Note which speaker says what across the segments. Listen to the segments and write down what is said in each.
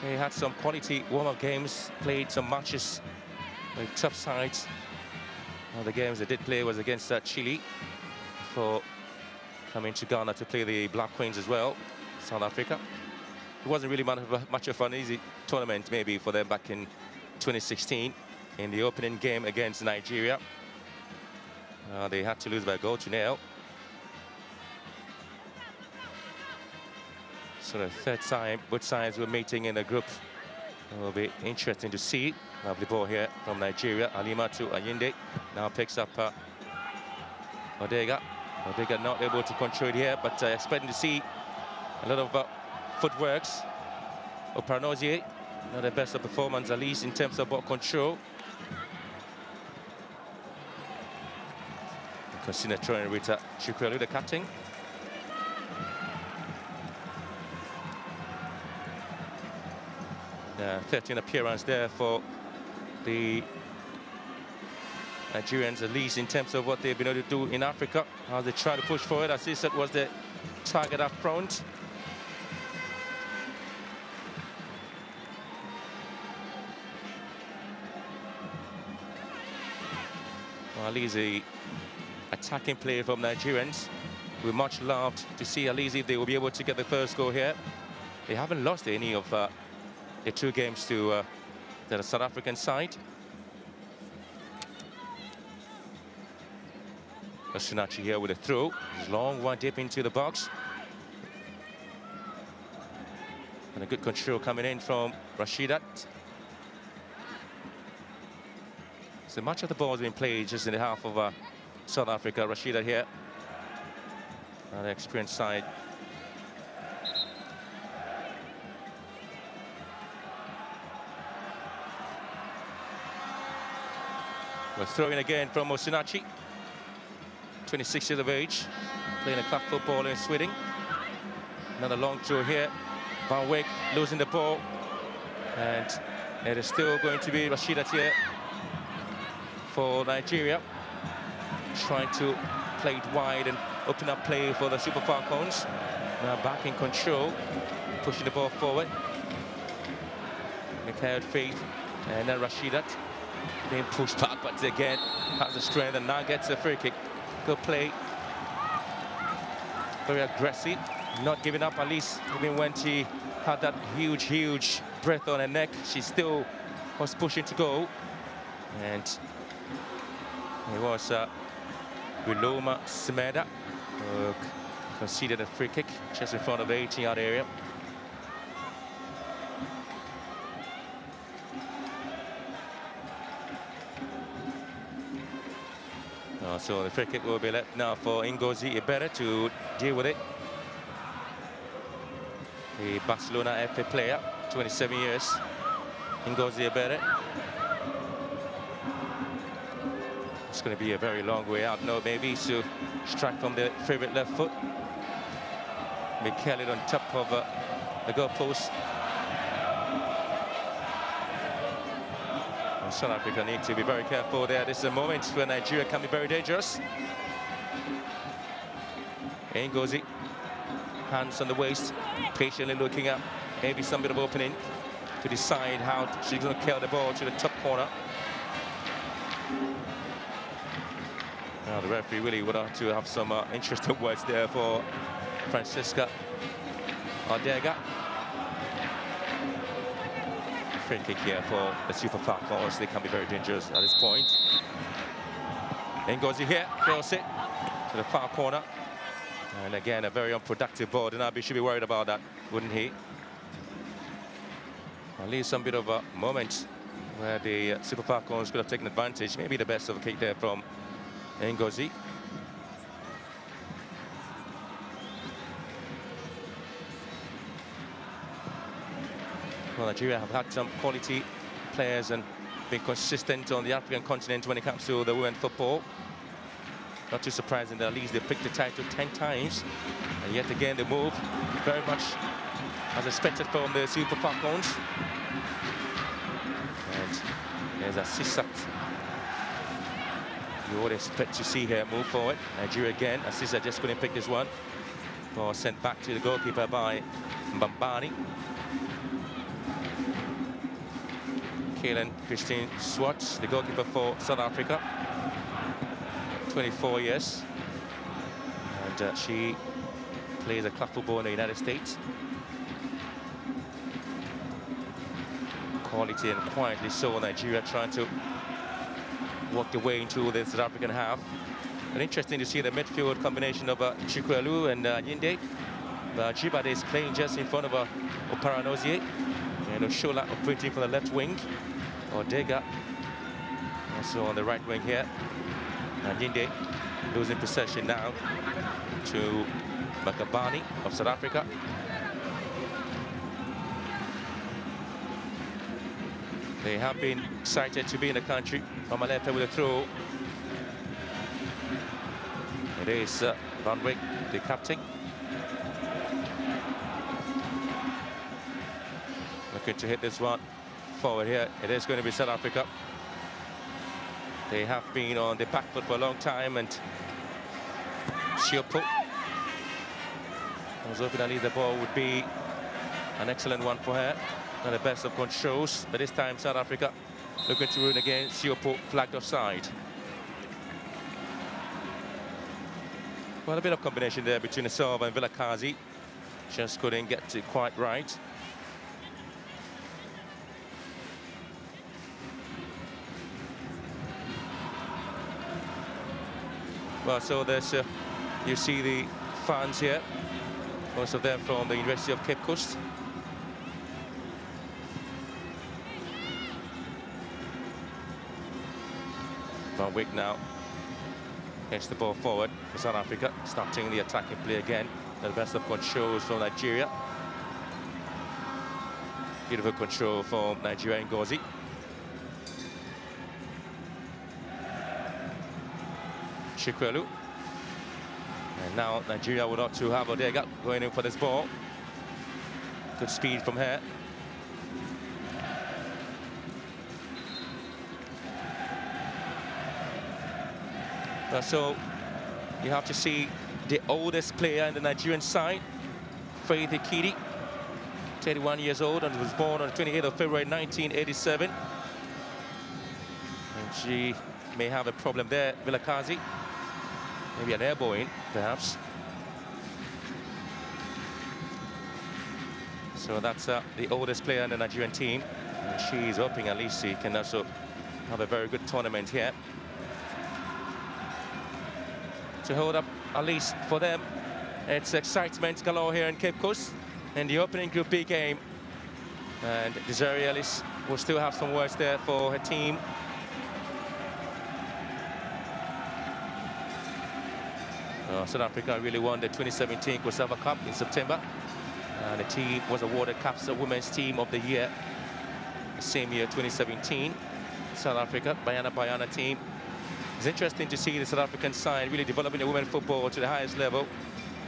Speaker 1: They had some quality warm-up games, played some matches with tough sides. One of the games they did play was against Chile before coming to Ghana to play the Black Queens as well, South Africa. It wasn't really much of an easy tournament maybe for them back in 2016 in the opening game against Nigeria. They had to lose by a goal to nil. So the third time, both sides were meeting in a group. It will be interesting to see. Lovely ball here from Nigeria. Alima to Ayinde. Now picks up Odega. Odega not able to control it here, but expecting to see a lot of footworks. Opranozie, not the best of performance, at least in terms of ball control. Consider throwing Rita Chukwelu, the captain. 13 appearance there for the Nigerians, at least in terms of what they've been able to do in Africa. As they try to push forward, as I said, was the target up front. Well, at least the attacking play from Nigerians. We're much loved to see at least if they will be able to get the first goal here. They haven't lost any of the 2 games to the South African side. Osinachi here with a throw. Long one deep into the box. And a good control coming in from Rashidat. So much of the ball has been played just in the half of South Africa. Rashidat here. Another experienced side. We're throwing again from Osinachi. 26 years of age, playing a club football in Sweden. Another long throw here. Van Wyk losing the ball. And it is still going to be Rashidat here for Nigeria. Trying to play it wide and open up play for the Super Falcons. Now back in control, pushing the ball forward. Mikhail Faith and then Rashidat being pushed back, but again has the strength and now gets a free kick. Good play, very aggressive, not giving up, at least even when she had that huge breath on her neck, she still was pushing to go. And it was Wiloma Smeda who conceded a free kick just in front of the 18-yard area. So the free kick will be left now for Ngozi Ibere to deal with it. The Barcelona FA player, 27 years, Ngozi Ibere. It's going to be a very long way out now, maybe, to strike from the favorite left foot. Mikel on top of the goal post. South Africa need to be very careful there. This is a moment where Nigeria can be very dangerous. Ngozi, hands on the waist, patiently looking up, maybe some bit of opening to decide how she's going to kill the ball to the top corner. Now the referee really would have to have some interesting words there for Francisca Odega. Free kick here for the Super Falcons. They can be very dangerous at this point. Ngozi here, kills it to the far corner. And again, a very unproductive ball. Denabi should be worried about that, wouldn't he? At least some bit of a moment where the Super Falcons could have taken advantage. Maybe the best of a kick there from Ngozi. Well, Nigeria have had some quality players and been consistent on the African continent when it comes to the women's football. Not too surprising that at least they picked the title 10 times. And yet again, the move very much as expected from the Super Falcons. And there's a Sisat. You would expect to see her move forward. Nigeria again. Asisa just couldn't pick this one. Ball sent back to the goalkeeper by Mbambani. Kaylin Christine Swartz, the goalkeeper for South Africa, 24 years. And she plays a club football in the United States. Quality and quietly so Nigeria trying to work their way into the South African half. And interesting to see the midfield combination of Chikwelu and Yinde. Jibade is playing just in front of Oparanozie. And Oshola operating from the left wing. Odega also on the right wing here. And Yinde losing possession now to Makabani of South Africa. They have been excited to be in the country. Omalepe with a throw. It is Van Wyk, the captain. Looking to hit this one forward here. It is going to be South Africa. They have been on the back foot for a long time, and Siopo, I was hoping at least the ball would be an excellent one for her. Not the best of controls, but this time South Africa looking to win again. Siopo flagged offside. Well, a bit of combination there between the serve and Vilakazi. Just couldn't get it quite right. Well, so there's, you see the fans here, most of them from the University of Cape Coast. Van Wyk now gets the ball forward for South Africa, starting the attacking play again. The best of controls from Nigeria. Beautiful control from Nigeria and Ngozi. Chikwelu. And now Nigeria would ought to have Odega going in for this ball. Good speed from her. So you have to see the oldest player in the Nigerian side, Faith Ikidi, 31 years old, and was born on the 28th of February 1987. And she may have a problem there, Vilakazi. Maybe an airborne, perhaps. So that's the oldest player in the Nigerian team. And she's hoping at least she can also have a very good tournament here. To hold up, at least for them, it's excitement galore here in Cape Coast in the opening Group B game. And Desiree Ellis will still have some words there for her team. South Africa really won the 2017 COSAVA Cup in September. And the team was awarded CAPSA Women's Team of the Year the same year, 2017. South Africa, Bayana team. It's interesting to see the South African side really developing the women's football to the highest level.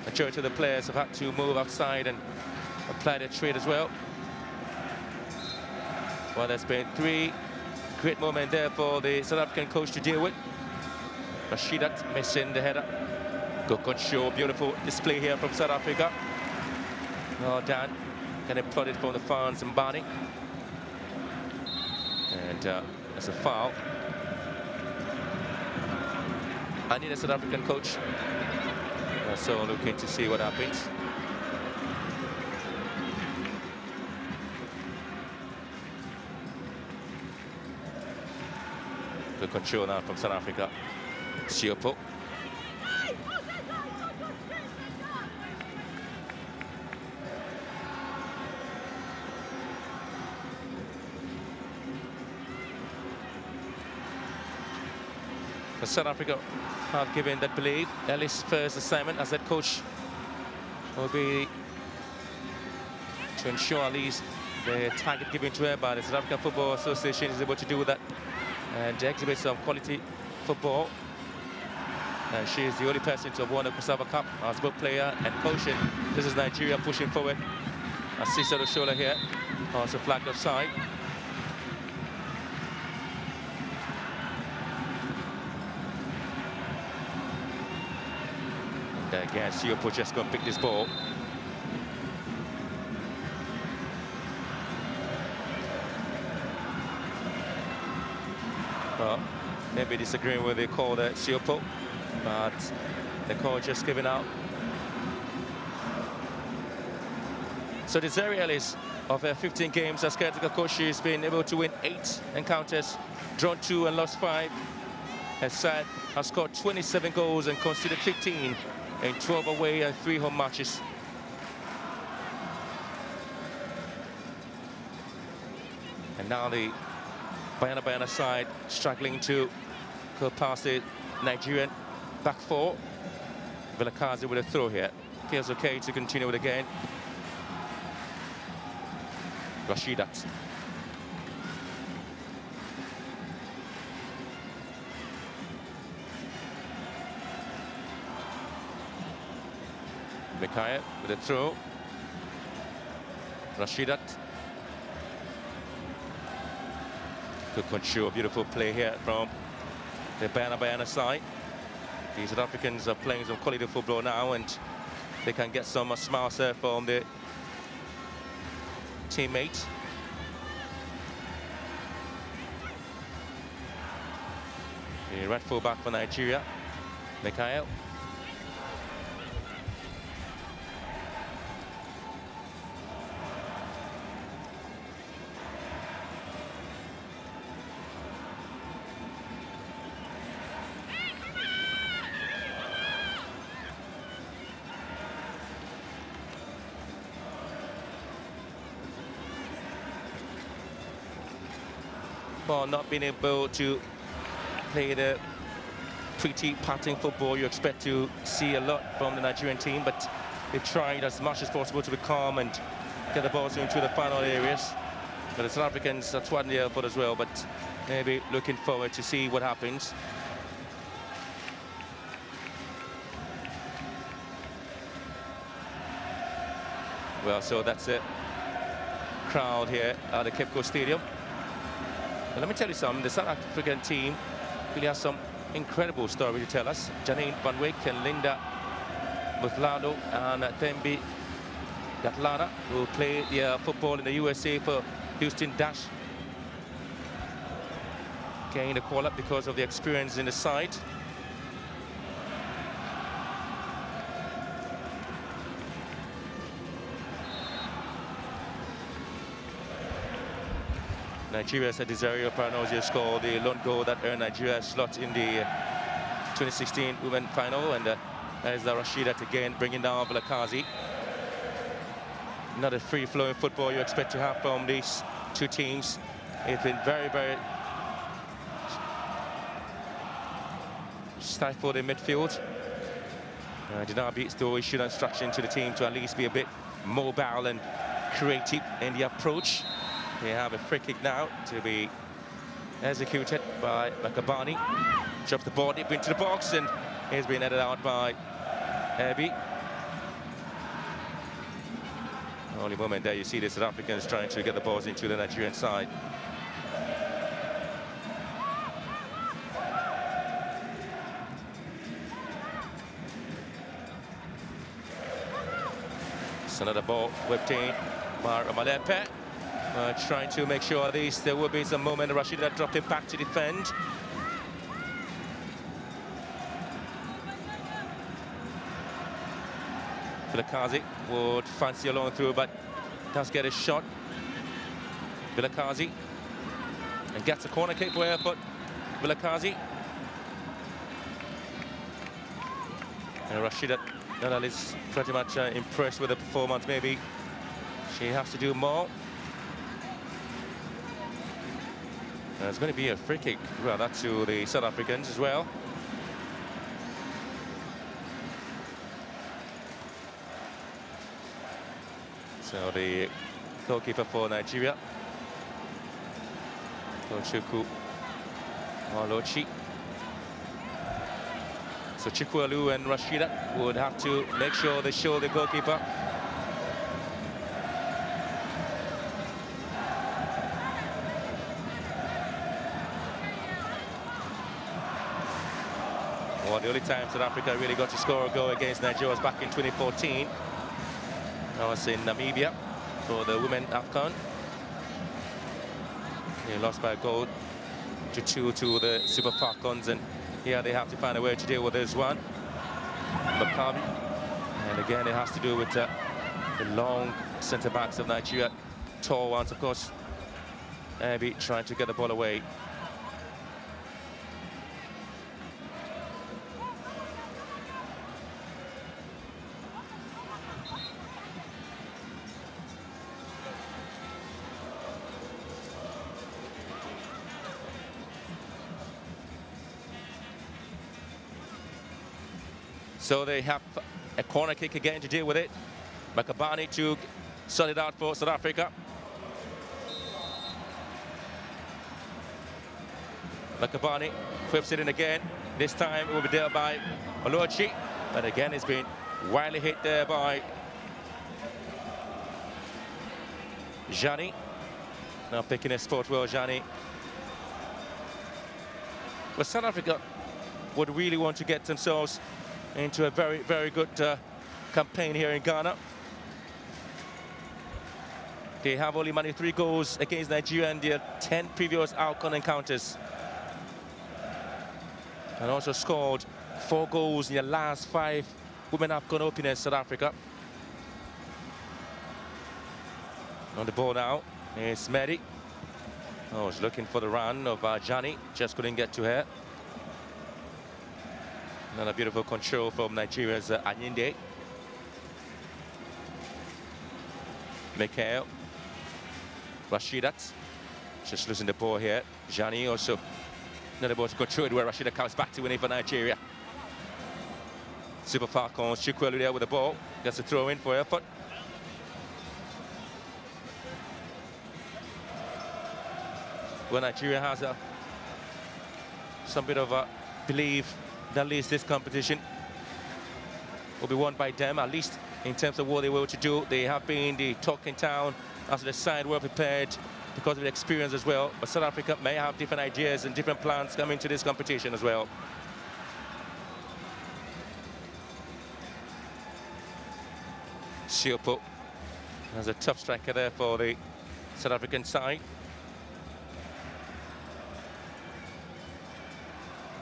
Speaker 1: The majority of the players have had to move outside and apply their trade as well. Well, there's been 3 great moments there for the South African coach to deal with. Rashidat missing the header. Good control, beautiful display here from South Africa. Oh, Dan getting applauded from the fans and Barney. And there's a foul. I need a South African coach. So looking to see what happens. Good control now from South Africa. Siopo. South Africa have given that belief. Ellis' first assignment as head coach will be to ensure at least the target given to her by the South African Football Association is able to do that and exhibit some quality football. And she is the only person to have won the COSAVA Cup as both player and coach. And this is Nigeria pushing forward. I see Cesaro Shola here, also flagged offside. Again, Siopo just going to pick this ball. Well, maybe disagreeing with the call at Siopo, but the call just given out. So Desiree Ellis, of 15 games as caretaker coach, she's been able to win 8 encounters, drawn 2 and lost 5. Her side has scored 27 goals and conceded 15 in 12 away and 3 home matches. And now the Bayana side struggling to go past the Nigerian back 4. Vilakazi with a throw here. Feels okay to continue it again. Rashidat. Mikhail with a throw. Rashidat. Good control, beautiful play here from the Bayana side. These South Africans are playing some quality football now, and they can get some smiles there from the teammates. The right full back for Nigeria, Mikhail. Not being able to play the pretty patting football you expect to see a lot from the Nigerian team, but they've tried as much as possible to be calm and get the balls into the final areas. But the South Africans are twatting the airport as well, but maybe looking forward to see what happens. Well, so that's it. Crowd here at the Cape Coast Stadium. But let me tell you something, the South African team really has some incredible story to tell us. Janine Van Wyk and Linda Muthlado and Thembi Gatlana will play their football in the USA for Houston Dash. Getting the call up because of the experience in the side. Nigeria said Desiree Paranozio scored the lone goal that earned Nigeria a slot in the 2016 women final, and there's the Rashidat again bringing down Vilakazi. Not a free-flowing football you expect to have from these two teams. It's been very, very stifled in midfield. Dinabi still issued instruction to the team to at least be a bit mobile and creative in the approach. They have a free kick now to be executed by Makabani. Drops the ball deep into the box, and he's been headed out by Ebi. Only moment there you see the South Africans trying to get the balls into the Nigerian side. It's another ball whipped in by Malepe. Trying to make sure at least there will be some moment. Rashida dropped it back to defend. Vilakazi would fancy a long through, but does get a shot. Vilakazi and gets a corner kick for effort. Vilakazi and Rashida Nadal is pretty much impressed with the performance. Maybe she has to do more. There's going to be a free kick, well, that's to the South Africans as well. So the goalkeeper for Nigeria, Tochukwu Olochi. So Chikwelu and Rashida would have to make sure they show the goalkeeper. Well, the only time South Africa really got to score a goal against Nigeria was back in 2014. That was in Namibia for the women AFCON. They lost by a goal 2 to the Super Falcons, and here they have to find a way to deal with this one. Maccabi, and again it has to do with the long centre backs of Nigeria, tall ones, of course. Maybe trying to get the ball away. So they have a corner kick again to deal with it. Makabani to sort it out for South Africa. Makabani whips it in again. This time it will be dealt by Oluochi. But again, it's been widely hit there by Jani. Now picking his spot well, Jani. But South Africa would really want to get themselves into a very, very good campaign here in Ghana. They have only managed 3 goals against Nigeria in their 10 previous AFCON encounters. And also scored 4 goals in their last 5 women AFCON openers, South Africa. On the ball now is Mehdi. Oh, he's looking for the run of Jani, just couldn't get to her. Another beautiful control from Nigeria's Anyinde. Mikhail. Rashidat. Just losing the ball here. Jani also not able to control it, where Rashidat comes back to win it for Nigeria. Super Falcons, Chukwelu there with the ball. Gets a throw in for effort. Well, Nigeria has some bit of a belief that at least this competition will be won by them, at least in terms of what they were to do. They have been the talk in town as the side well prepared because of the experience as well. But South Africa may have different ideas and different plans coming to this competition as well. Siopo has a tough striker there for the South African side.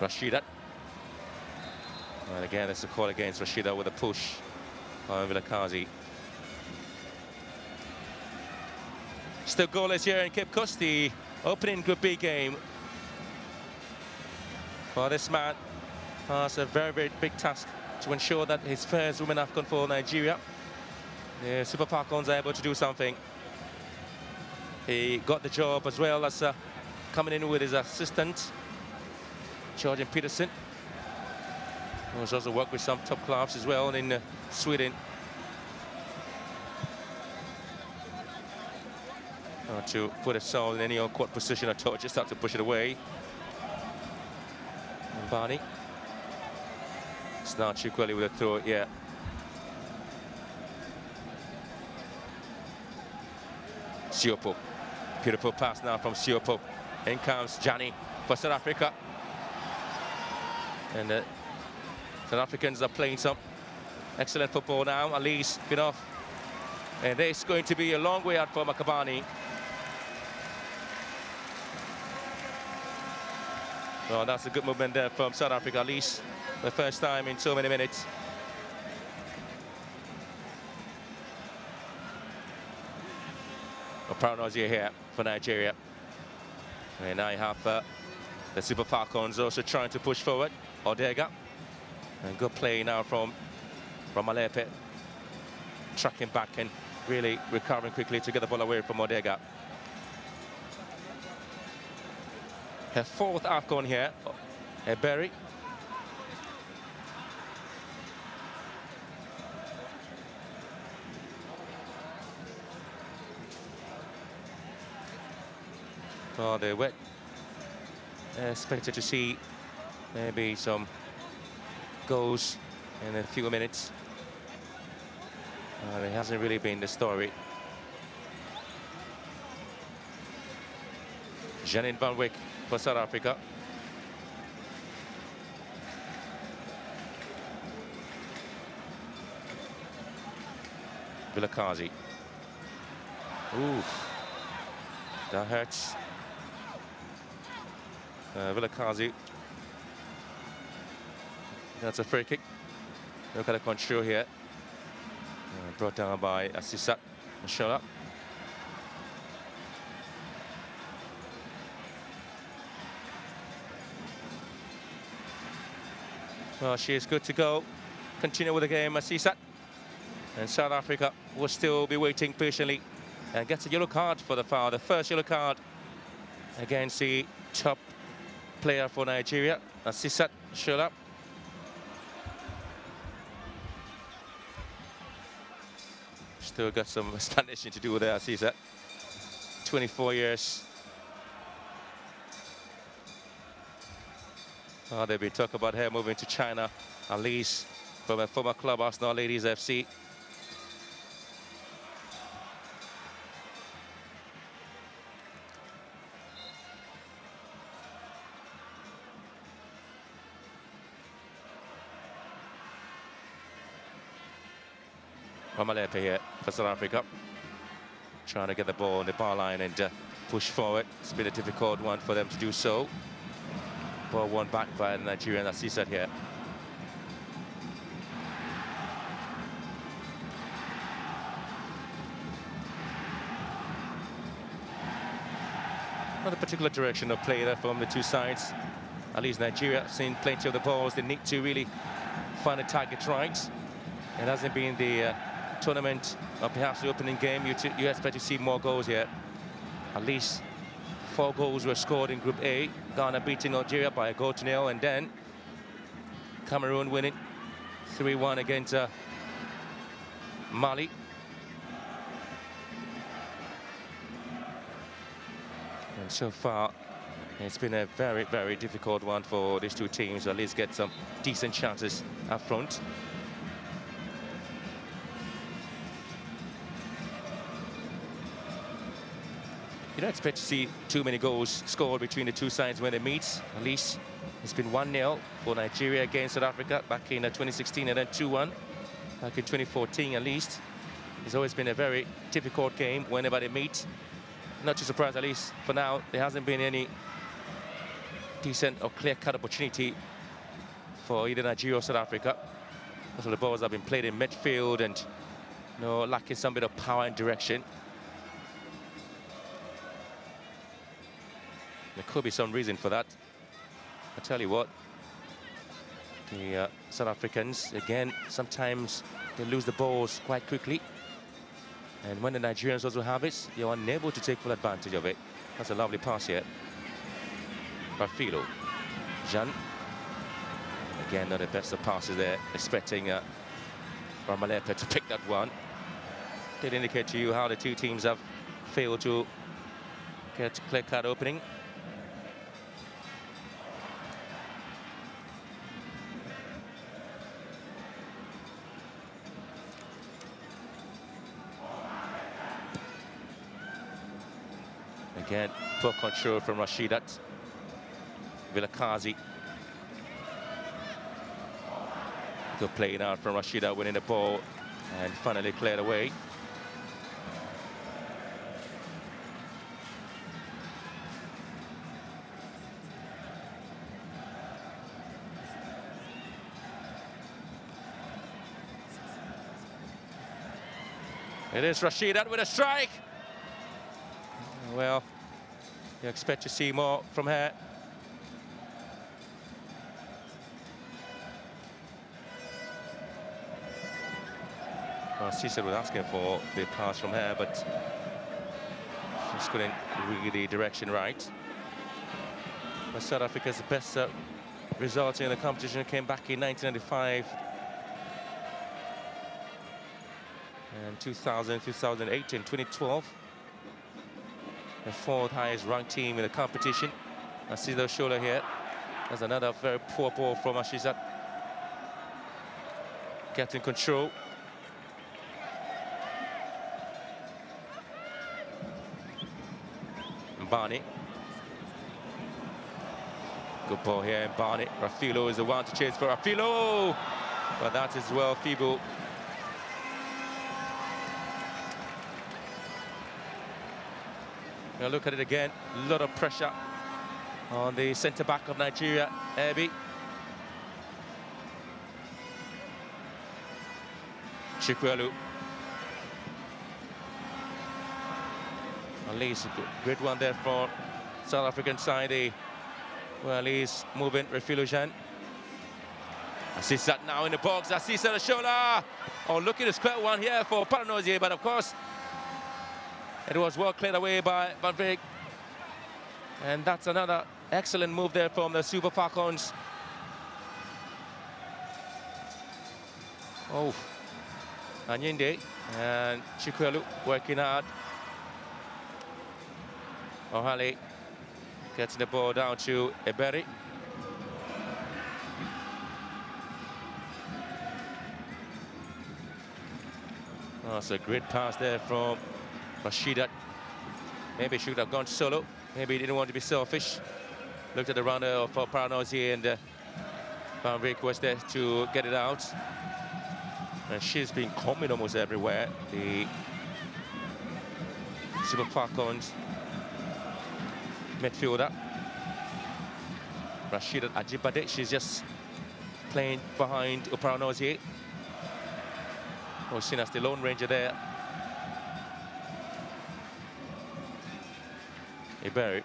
Speaker 1: Rashidat. And again, there's a call against Rashidat with a push on Vilakazi. Still goalless here in Cape Coast, the opening Group B game. Well, this man has a very, very big task to ensure that his first women AFCON for Nigeria. The Super Falcons are able to do something. He got the job as well as coming in with his assistant, Georgian Peterson, who has also worked with some top clubs as well in Sweden. To put a soul in any awkward position at all, just have to push it away. And Barney. It's now Chukweli with a throw, yeah. Siopo. Beautiful pass now from Siopo. In comes Jani for South Africa. And South Africans are playing some excellent football now, at least enough. And there's going to be a long way out for Makabani. Well, that's a good movement there from South Africa, at least the first time in so many minutes. A paranoia here for Nigeria. And now you have the Super Falcons also trying to push forward. Odega. And good play now from Malepe. Tracking back and really recovering quickly to get the ball away from Odega. Her 4th AFCON here, Berry. Well, they were expected to see maybe some goals in a few minutes. It hasn't really been the story. Janine van Wyk for South Africa. Vilakazi. Ooh, that hurts. Vilakazi. That's a free kick. Look at the control here. Brought down by Assisat Shola. Well, she is good to go. Continue with the game, Assisat. And South Africa will still be waiting patiently and gets a yellow card for the foul. The first yellow card against the top player for Nigeria, Assisat Shola. Still got some explanation to do with that, Assisat. 24 years. They've been talking about her moving to China, at least from a former club, Arsenal Ladies FC. Ramalepe here for South Africa, trying to get the ball on the bar line and push forward. It's been a difficult one for them to do so. Ball won back by the Nigerian Assisat here. Not a particular direction of play there from the two sides. At least Nigeria have seen plenty of the balls. They need to really find a target right. It hasn't been the tournament, or perhaps the opening game. You expect to see more goals here. At least 4 goals were scored in Group A. Ghana beating Algeria by a 1-0, and then Cameroon winning 3-1 against Mali. And so far, it's been a very, very difficult one for these two teams to at least get some decent chances up front. You don't expect to see too many goals scored between the two sides when they meet. At least it's been 1-0 for Nigeria against South Africa back in 2016, and then 2-1 back in 2014 at least. It's always been a very difficult game whenever they meet. Not too surprised, at least for now, there hasn't been any decent or clear-cut opportunity for either Nigeria or South Africa. Most of the balls have been played in midfield and lacking some bit of power and direction. There could be some reason for that. I tell you what, the South Africans, again, sometimes they lose the balls quite quickly. And when the Nigerians also have it, they're unable to take full advantage of it. That's a lovely pass here. Barfilo. Jean. Again, not the best of passes there, expecting Ramalepe to pick that one. Did indicate to you how the two teams have failed to get a clear-cut opening. Again, poor control from Rashidat. Vilakazi. Good play now from Rashidat, winning the ball and finally cleared away. It is Rashidat with a strike. Well, you expect to see more from her. Well, Cesar was asking for the pass from her, but she just couldn't read the direction right. But South Africa's best result in the competition came back in 1995 and 2000, 2008 and 2012. The 4th highest ranked team in the competition. Asido Shola here. That's another very poor ball from Ashizat. Getting control. Barney. Good ball here, and Barney. Rafilo is the one to chase for Rafilo. But that is well feeble. Now look at it again, a lot of pressure on the centre-back of Nigeria, Ebi. Chikwelu. At least a great one there for South African side. Well, he's moving, Refilujan. Assists that now in the box, assists on the shoulder. Oh, look at the square one here for Paranozie, but of course, it was well cleared away by Van Beek. And that's another excellent move there from the Super Falcons. Oh, Anyinde and Chikwelu working hard. Ohale gets the ball down to Eberi. Oh, it's a great pass there from Rashidat. Maybe he should have gone solo. Maybe he didn't want to be selfish. Looked at the runner of Paranozie, and Van Beek was there to get it out. And she's been coming almost everywhere. The Super Falcons midfielder, Rashidat Ajibade, she's just playing behind Paranozie. Oh, seen as the Lone Ranger there. Iberi.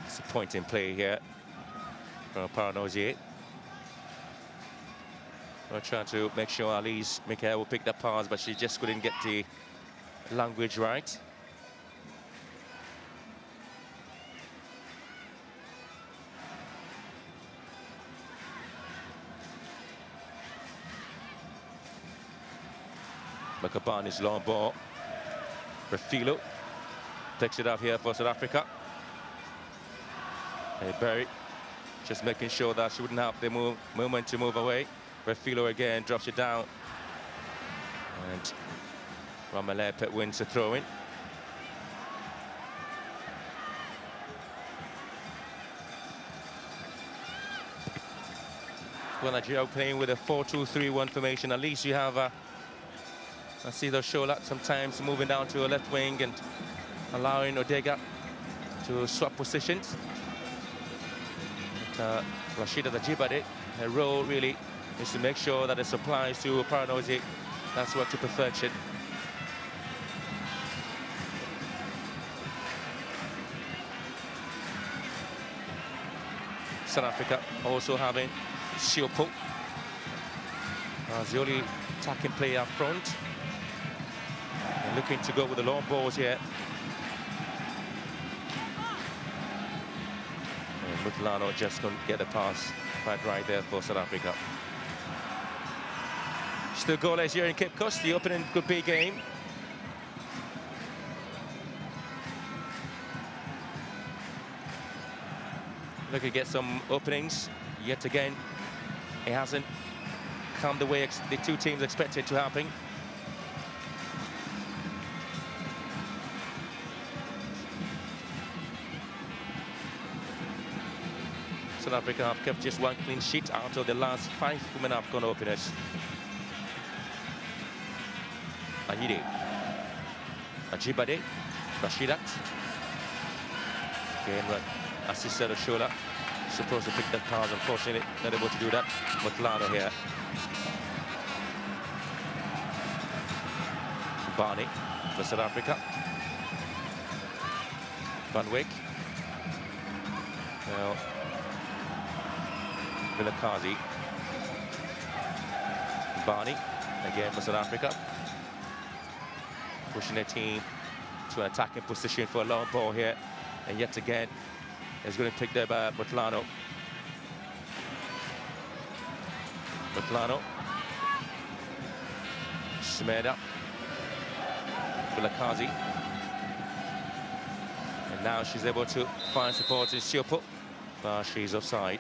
Speaker 1: It's a point in play here from Paranozie. We're trying to make sure Alice Mikhail will pick that pass, but she just couldn't get the language right. Makabani's long ball. Refilo picks it up here for South Africa. Hey, Berry just making sure that she wouldn't have the movement to move away. Refilo again drops it down. And Ramalepe wins the throw-in. Well, Nigeria playing with a 4-2-3-1 formation. At least you have I see those Shola sometimes moving down to a left wing and allowing Odega to swap positions. But, Rashida Ajibade, her role really is to make sure that it supplies to Paranozie. That's what to perfection. South Africa also having Siopo as the only attacking player up front. And looking to go with the long balls here. And Mutlano just couldn't get the pass quite right there for South Africa. Still goalless here in Cape Coast, the opening Group B game. Looking to get some openings. Yet again, it hasn't come the way the two teams expected to happen. South Africa have kept just one clean sheet out of the last 5 women AFCON openers. Anyide, Ajibade, Rashidat. Again, assisted Oshola. Supposed to pick that pass, unfortunately not able to do that. Mutlano here. Barney for South Africa. Van Wyk. Now, Vilakazi. Barney again for South Africa. Pushing their team to an attacking position for a long ball here. And yet again, it's going to pick there by Mutlano. Mutlano. Smeda. Vilakazi. And now she's able to find support in Siopo, but she's offside.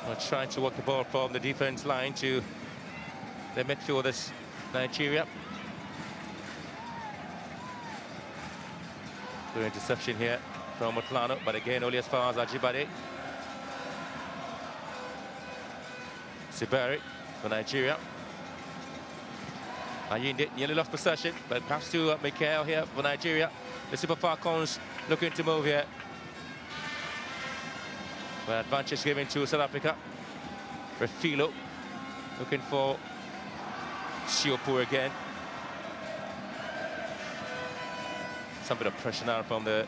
Speaker 1: We're trying to work the ball from the defense line to the midfielders, Nigeria. Good interception here from Mutlano, but again only as far as Ajibade. Siberi for Nigeria. Ayinde nearly lost possession, but pass to Mikel here for Nigeria. The Super Falcons looking to move here. But advantage given to South Africa. Refilo looking for Siopu again. Some bit of pressure now from the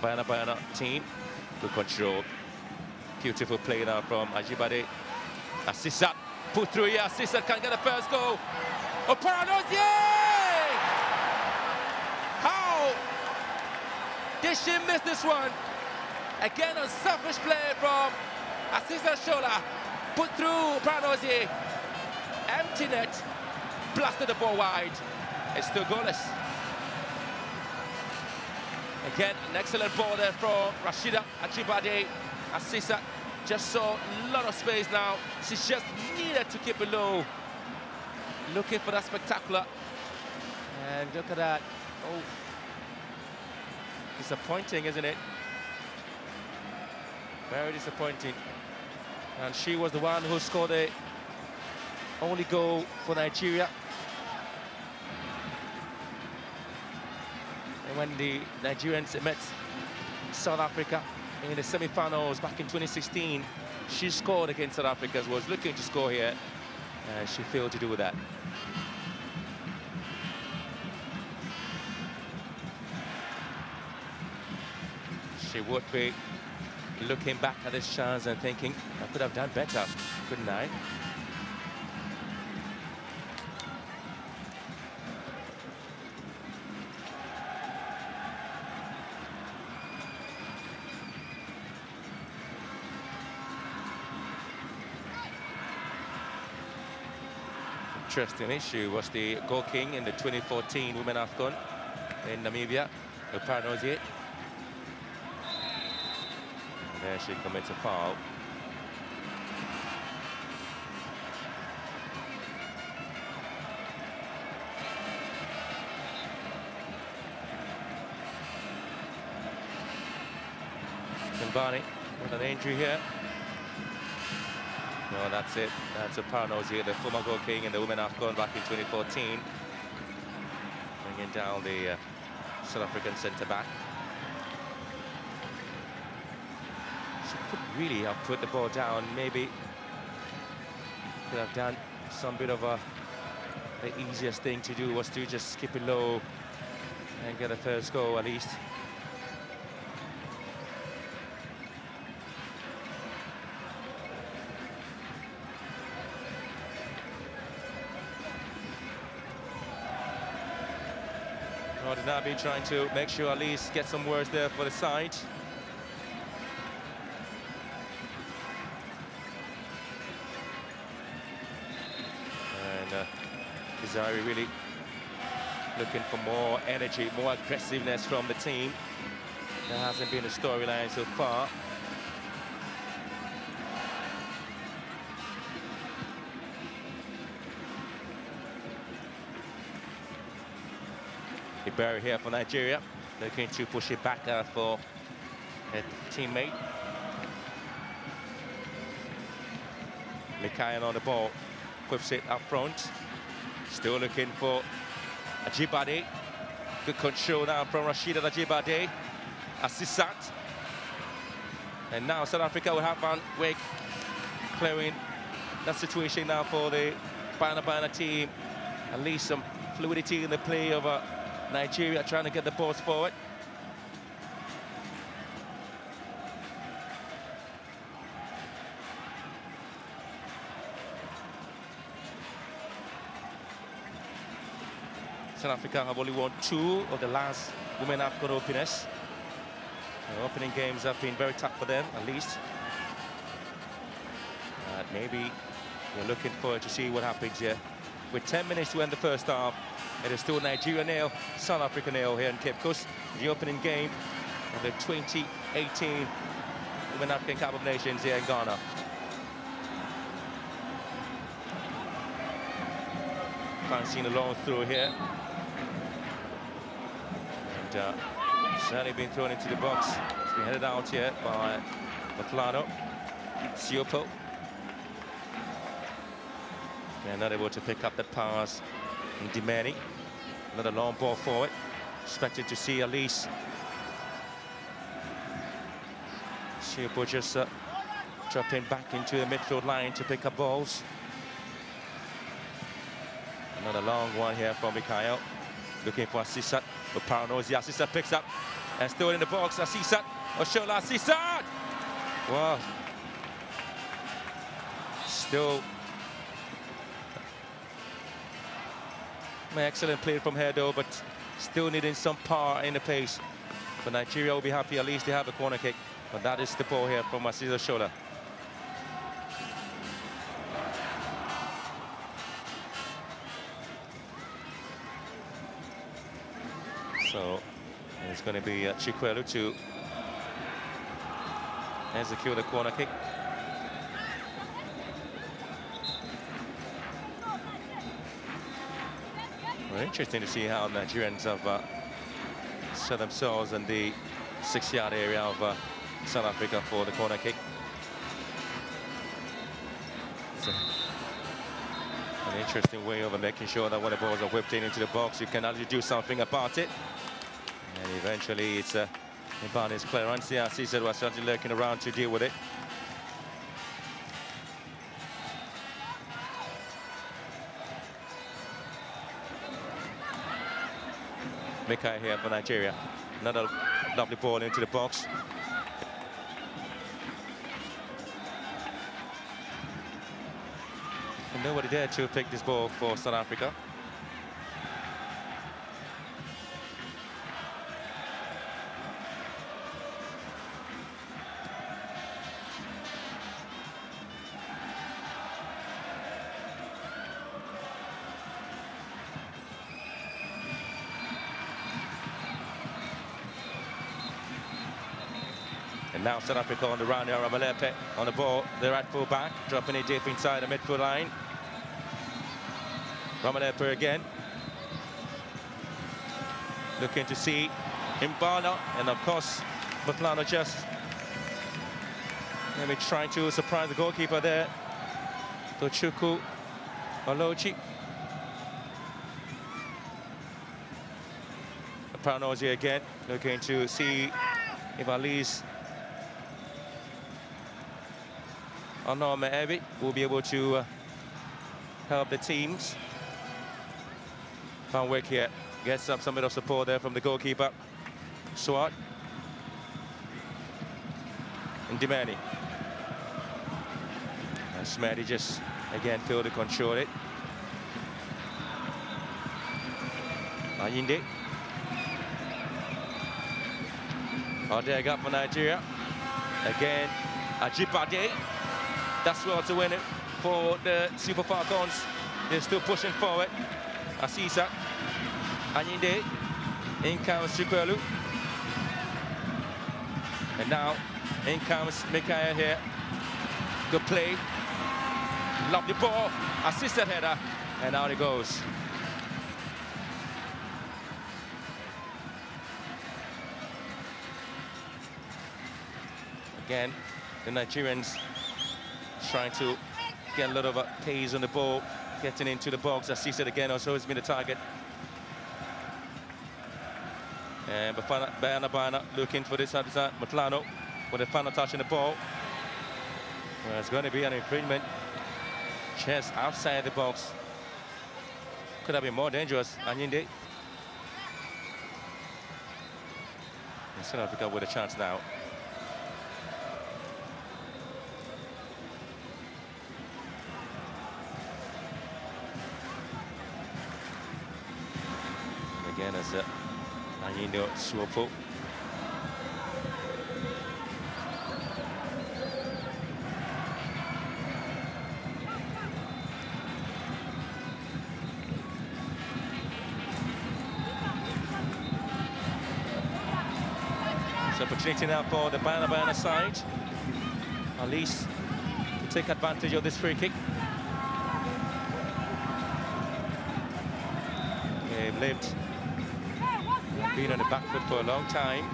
Speaker 1: Bayana team. Good control. Beautiful play now from Ajibade. Assisat put through here. Assisat can get the first goal. Oparanozie! How did she miss this one? Again, a selfish play from Assisat Shola. Put through Oparanozie. Empty net. Blasted the ball wide. It's still goalless. Again, an excellent ball there from Rashida Ajibade. Assisat just saw a lot of space now. She just needed to keep it low. Looking for that spectacular. And look at that. Oh, disappointing, isn't it? Very disappointing. And she was the one who scored the only goal for Nigeria. And when the Nigerians met South Africa in the semi-finals back in 2016, she scored against South Africa, was looking to score here, and she failed to do that. She would be looking back at this chance and thinking, I could have done better, couldn't I? Interesting issue was the goal king in the 2014 Women AFCON in Namibia, Oparanozie. There she commits a foul. Kimbani with an injury here. No, that's it. That's Oparanozie, the former goal king in the Women AFCON back in 2014. Bringing down the South African centre-back. She could really have put the ball down. Maybe could have done some bit of the easiest thing to do was to just skip it low and get a first goal at least. Nabi trying to make sure at least get some words there for the side. And Kizari really looking for more energy, more aggressiveness from the team. There hasn't been a storyline so far. Iberi here for Nigeria, looking to push it back for a teammate. Mikayan on the ball, whips it up front. Still looking for Ajibade. Good control now from Rashida Ajibade. Assisat. And now South Africa will have Van Wyk clearing that situation now for the Bayana team. At least some fluidity in the play of Nigeria trying to get the balls forward. South Africa have only won 2 of the last Women AFCON openers. The opening games have been very tough for them, at least. Maybe you're looking forward to see what happens here. With 10 minutes to end the first half, it is still Nigeria 0, South Africa 0 here in Cape Coast. The opening game of the 2018 from African Cup of Nations here in Ghana. Fancying a long through here. And certainly been thrown into the box. It's been headed out here by Matlano. Siopo. And not able to pick up the pass in Dimani. Another long ball forward. Expected to see at least Siopo just dropping back into the midfield line to pick up balls. Another long one here from Mikhail. Looking for Assisat. But Paranosia, Assisat picks up and still in the box. Assisat. Oshola Assisat! Wow. Still. Excellent play from here though, but still needing some power in the pace. But Nigeria will be happy, at least they have a corner kick. But that is the ball here from Asisa Oshola. So it's going to be Chikwelu to execute the corner kick. Well, interesting to see how Nigerians have set themselves in the 6-yard area of South Africa for the corner kick. So, an interesting way of making sure that when the balls are whipped into the box, you can actually do something about it. And eventually it's about his clearance. Yeah, Cesar was certainly lurking around to deal with it. Mikai here for Nigeria. Another lovely ball into the box. And nobody there to pick this ball for South Africa. And now South Africa on the run here. Ramalepe on the ball. They're at full back, dropping it deep inside the midfield line. Ramalepe again. Looking to see Mbana, and of course, Matlano just maybe trying to surprise the goalkeeper there. Tochukwu Olochi. Paranosia again, looking to see if at least Onome Ebi will be able to help the teams. Van Wyk here gets up some bit of support there from the goalkeeper. Swart. And Dimani. And Smeddy just, again, failed to control it. Ayinde. Odeg up for Nigeria. Again, Ajibade. That's well to win it for the Super Falcons. They're still pushing forward. Asisa, Ayinde, in comes Chikwelu. And now, in comes Mikhail here. Good play. Lovely ball. Assisted header. And out it goes. Again, the Nigerians trying to get a lot of pace on the ball, getting into the box. As he said again, also has been the target. And Bana looking for this other Matlano with the final touch on the ball. Well, it's going to be an infringement. Just outside the box. Could have been more dangerous. Anyinde. And South Africa with a chance now. Again, as Anyinde Swopo. Opportunity now for the Bana side. least to take advantage of this free kick. They've lived, been on the back foot for a long time.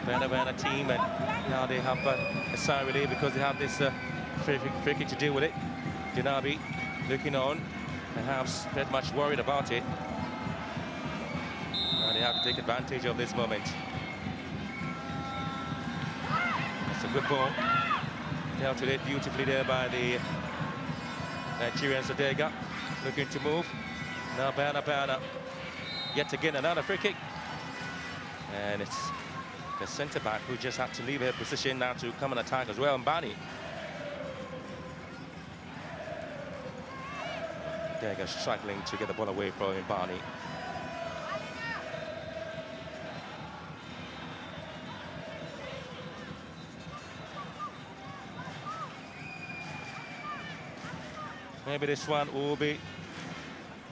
Speaker 1: The Bana team, and now they have a sigh of relief because they have this free kick to deal with it. Dinabi looking on, perhaps very much worried about it. Now they have to take advantage of this moment. It's a good ball. Dealt with it beautifully there by the Nigerian Sodega. Looking to move. Now Bana. Yet again another free kick. And it's the centre-back who just had to leave her position now to come and attack as well, Mbani. Dega struggling to get the ball away from Mbani. Maybe this one will be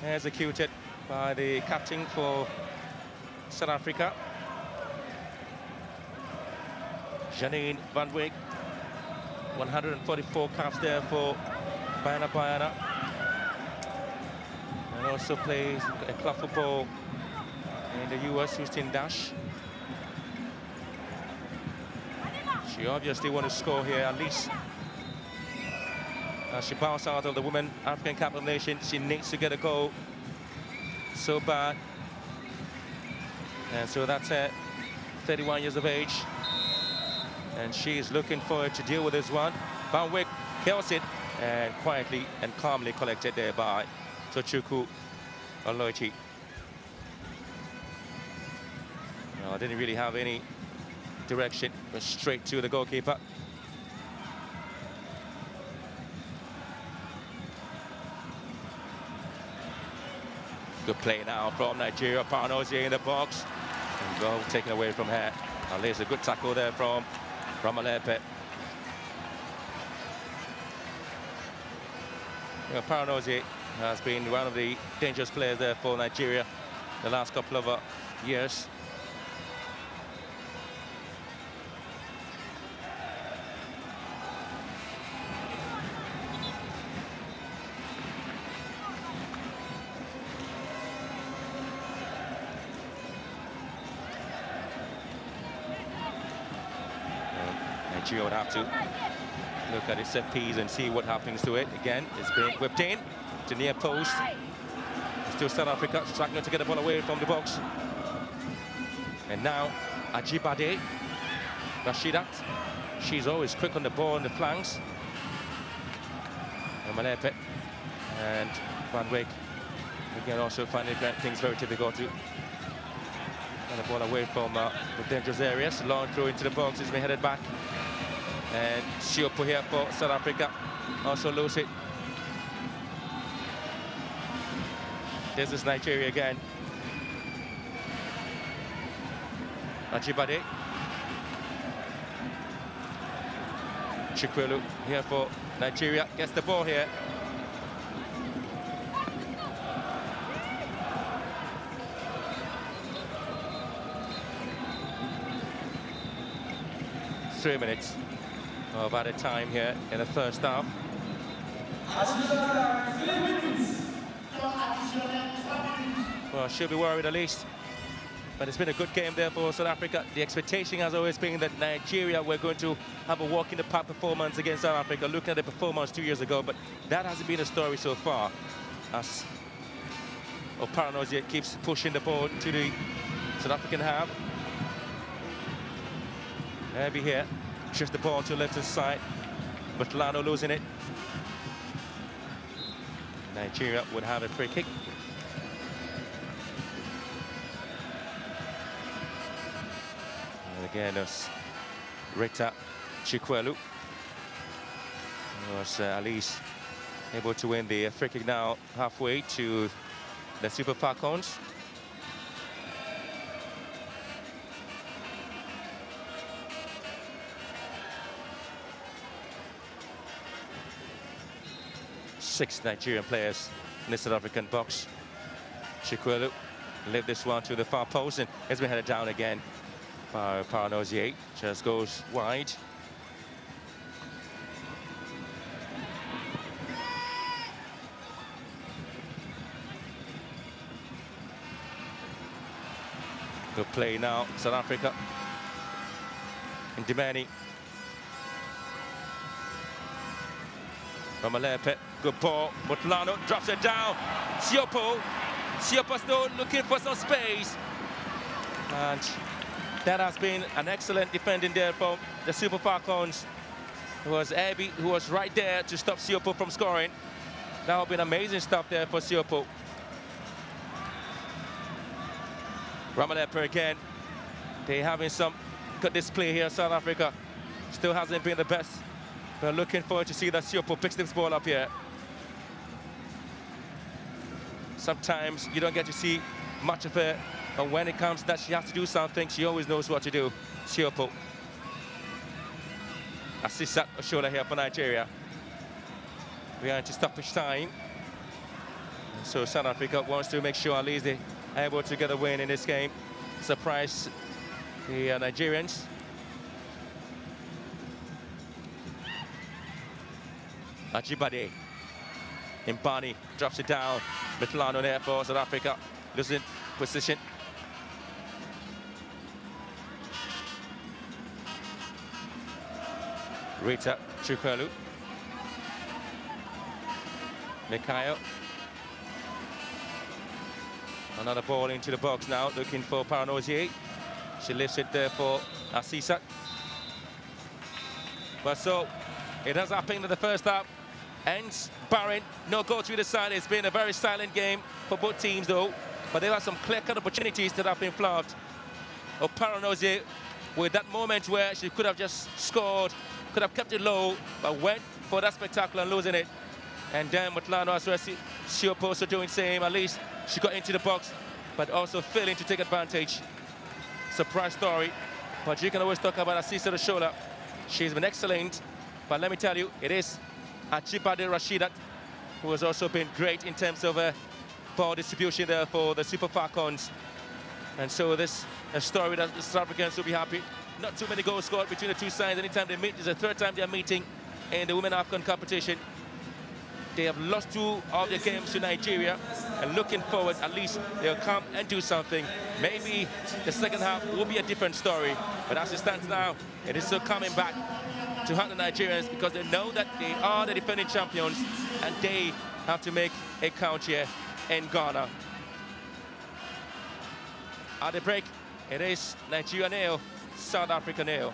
Speaker 1: executed by the captain for South Africa, Janine van Wyk. 144 caps there for Bana. And also plays a club football in the US, Houston Dash. She obviously wants to score here at least. As she bounced out of the Women African Cup of Nations, she needs to get a goal so bad. And so that's her, 31 years of age. And she's looking forward to deal with this one. Van Wyk kills it and quietly and calmly collected there by Tochukwu Oloichi. No, didn't really have any direction, but straight to the goalkeeper. Good play now from Nigeria. Paranozie in the box. And goal taken away from her. And there's a good tackle there from Alepe. Paranozie has been one of the dangerous players there for Nigeria the last couple of years. Nigeria would have to look at its set piece and see what happens to it. Again, it's being whipped in to near post. Still South Africa struggling to get the ball away from the box. And now Ajibade, Rashidat. She's always quick on the ball on the flanks. And Malepe and Van Wyk again also finding things very difficult to get the ball away from the dangerous areas. Long throw into the box is being headed back. And Siopo here for South Africa also lose it. This is Nigeria again. Ajibade. Chikwelu here for Nigeria. Gets the ball here. Three minutes of added time here in the first half. Well, she'll be worried at least. But it's been a good game there for South Africa. The expectation has always been that Nigeria were going to have a walk in the park performance against South Africa, looking at the performance 2 years ago, but that hasn't been the story so far. As Paranozie keeps pushing the ball to the South African half. Heavy here, just the ball to the left side, but Lano losing it. Nigeria would have a free kick. And again, it's Rita Chikwelu was at least able to win the free kick now halfway to the Super Falcons. Six Nigerian players in the South African box. Chikwelu left this one to the far post and has been headed down again by Paranozie. Just goes wide. Good play now, South Africa. And Dimani. Ramalepe, good ball. Mutlano drops it down. Siopo still looking for some space. And that has been an excellent defending there from the Super Falcons. It was Abby who was right there to stop Siopo from scoring. That would be an amazing stop there for Siopo. Ramalepe again. They having some good display here, South Africa. Still hasn't been the best. But looking forward to see that Siopo picks this ball up here. Sometimes you don't get to see much of her, but when it comes that she has to do something, she always knows what to do. Siopo. Assist at shoulder here for Nigeria. We are into stoppage time. So South Africa wants to make sure at least they are able to get a win in this game. Surprise the Nigerians. Ajibade. Mbani drops it down. Mitlano there for South Africa. Losing position. Rita Chukelu. Mikhail. Another ball into the box now, looking for Paranozier. She lifts it there for Asisat. But so, it has happened in the first half. Ends barren, no goal to either side. It's been a very silent game for both teams though. But there are some clear-cut opportunities that have been flagged. Paranozier with that moment where she could have just scored, could have kept it low, but went for that spectacle and losing it. And then Mutlano as well, she opposed to doing the same. At least she got into the box, but also failing to take advantage. Surprise story. But you can always talk about Asisa Shola. She's been excellent. But let me tell you, it is Ajibade Rashidat who has also been great in terms of ball distribution there for the Super Falcons. And so this a story that the South Africans will be happy. Not too many goals scored between the two sides. Anytime they meet, it's the third time they're meeting in the Women African competition. They have lost 2 of their games to Nigeria, and looking forward, at least they'll come and do something. Maybe the second half will be a different story, but as it stands now, it is still coming back to hunt the Nigerians because they know that they are the defending champions and they have to make a count here in Ghana. At the break, it is Nigeria nil, South Africa nil.